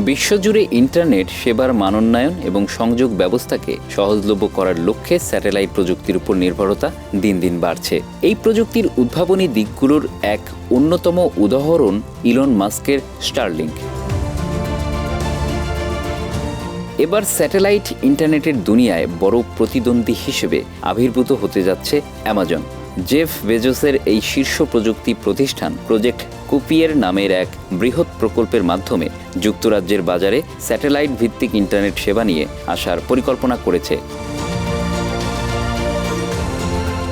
বিশ্বজুড়ে ইন্টারনেট সেবার মানোন্নয়ন এবং সংযোগ ব্যবস্থাকে সহজলভ্য করার লক্ষ্যে স্যাটেলাইট প্রযুক্তির উপর নির্ভরতা দিন দিন বাড়ছে। এই প্রযুক্তির উদ্ভাবনী দিকগুলোর এক অন্যতম উদাহরণ ইলন মাস্কের স্টারলিংক। এবার স্যাটেলাইট ইন্টারনেটের দুনিয়ায় বড় প্রতিদ্বন্দ্বী হিসেবে আবির্ভূত হতে যাচ্ছে অ্যামাজন। জেফ বেজোসের এই শীর্ষ প্রযুক্তি প্রতিষ্ঠান প্রজেক্ট কুপিয়ের নামের এক বৃহৎ প্রকল্পের মাধ্যমে যুক্তরাজ্যের বাজারে স্যাটেলাইট ভিত্তিক ইন্টারনেট সেবা নিয়ে আসার পরিকল্পনা করেছে।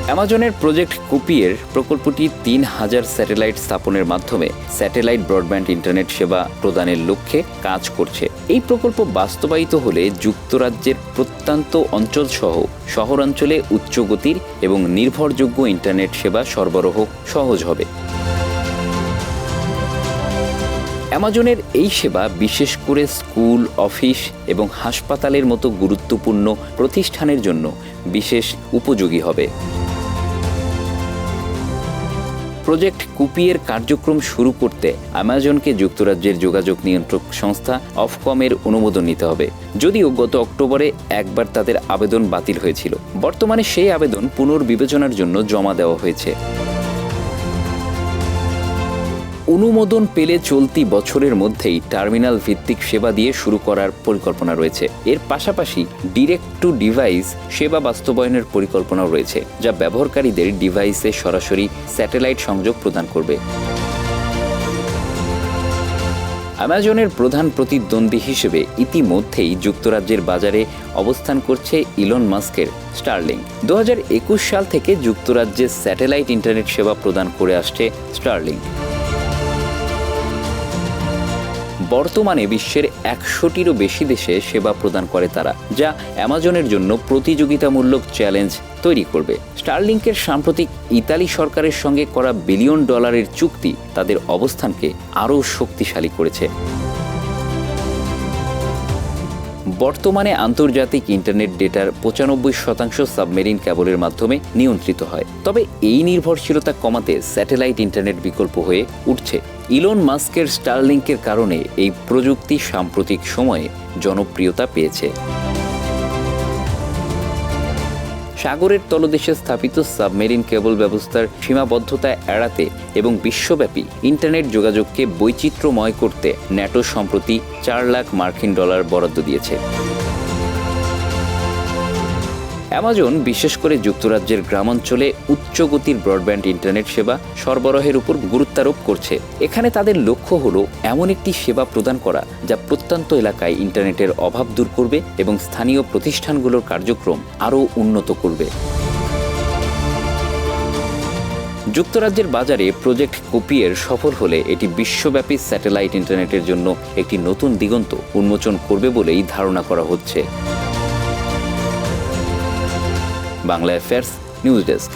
অ্যামাজনের প্রজেক্ট কুপিয়ের প্রকল্পটি ৩,০০০ স্যাটেলাইট স্থাপনের মাধ্যমে স্যাটেলাইট ব্রডব্যান্ড ইন্টারনেট সেবা প্রদানের লক্ষ্যে কাজ করছে। এই প্রকল্প বাস্তবায়িত হলে যুক্তরাজ্যের প্রত্যন্ত অঞ্চলসহ শহরাঞ্চলে উচ্চগতির এবং নির্ভরযোগ্য ইন্টারনেট সেবা সরবরাহ সহজ হবে। অ্যামাজনের এই সেবা বিশেষ করে স্কুল, অফিস এবং হাসপাতালের মতো গুরুত্বপূর্ণ প্রতিষ্ঠানের জন্য বিশেষ উপযোগী হবে। প্রজেক্ট কুপিয়ের কার্যক্রম শুরু করতে অ্যামাজনকে যুক্তরাজ্যের যোগাযোগ নিয়ন্ত্রক সংস্থা অফকমের অনুমোদন নিতে হবে, যদিও গত অক্টোবরে একবার তাদের আবেদন বাতিল হয়েছিল। বর্তমানে সেই আবেদন পুনর্বিবেচনার জন্য জমা দেওয়া হয়েছে। অনুমোদন পেলে চলতি বছরের মধ্যেই টার্মিনাল ভিত্তিক সেবা দিয়ে শুরু করার পরিকল্পনা রয়েছে। এর পাশাপাশি ডিরেক্ট টু ডিভাইস সেবা বাস্তবায়নের পরিকল্পনাও রয়েছে, যা ব্যবহারকারীদের ডিভাইসে সরাসরি স্যাটেলাইট সংযোগ প্রদান করবে। অ্যামাজনের প্রধান প্রতিদ্বন্দ্বী হিসেবে ইতিমধ্যেই যুক্তরাজ্যের বাজারে অবস্থান করছে ইলন মাস্কের স্টারলিংক। ২০২১ সাল থেকে যুক্তরাজ্যে স্যাটেলাইট ইন্টারনেট সেবা প্রদান করে আসছে স্টারলিংক। বর্তমানে বিশ্বের ১০০টিরও বেশি দেশে সেবা প্রদান করে তারা, যা অ্যামাজনের জন্য প্রতিযোগিতামূলক চ্যালেঞ্জ তৈরি করবে। স্টারলিংকের সাম্প্রতিক ইতালি সরকারের সঙ্গে করা $1 বিলিয়ন চুক্তি তাদের অবস্থানকে আরও শক্তিশালী করেছে। বর্তমানে আন্তর্জাতিক ইন্টারনেট ডেটার ৯৫% সাবমেরিন কেবলের মাধ্যমে নিয়ন্ত্রিত হয়। তবে এই নির্ভরশীলতা কমাতে স্যাটেলাইট ইন্টারনেট বিকল্প হয়ে উঠছে। ইলন মাস্কের স্টারলিংকের কারণে এই প্রযুক্তি সাম্প্রতিক সময়ে জনপ্রিয়তা পেয়েছে। সাগরের তলদেশে স্থাপিত সাবমেরিন কেবল ব্যবস্থার সীমাবদ্ধতা এড়াতে এবং বিশ্বব্যাপী ইন্টারনেট যোগাযোগকে বৈচিত্র্যময় করতে ন্যাটো সম্প্রতি $৪ লাখ বরাদ্দ দিয়েছে। অ্যামাজন বিশেষ করে যুক্তরাজ্যের গ্রামাঞ্চলে উচ্চগতির ব্রডব্যান্ড ইন্টারনেট সেবা সরবরাহের উপর গুরুত্বারোপ করছে। এখানে তাদের লক্ষ্য হলো এমন একটি সেবা প্রদান করা যা প্রত্যন্ত এলাকায় ইন্টারনেটের অভাব দূর করবে এবং স্থানীয় প্রতিষ্ঠানগুলোর কার্যক্রম আরও উন্নত করবে। যুক্তরাজ্যের বাজারে প্রজেক্ট কুপিয়ের সফল হলে এটি বিশ্বব্যাপী স্যাটেলাইট ইন্টারনেটের জন্য একটি নতুন দিগন্ত উন্মোচন করবে বলেই ধারণা করা হচ্ছে। Bangla affairs news desk.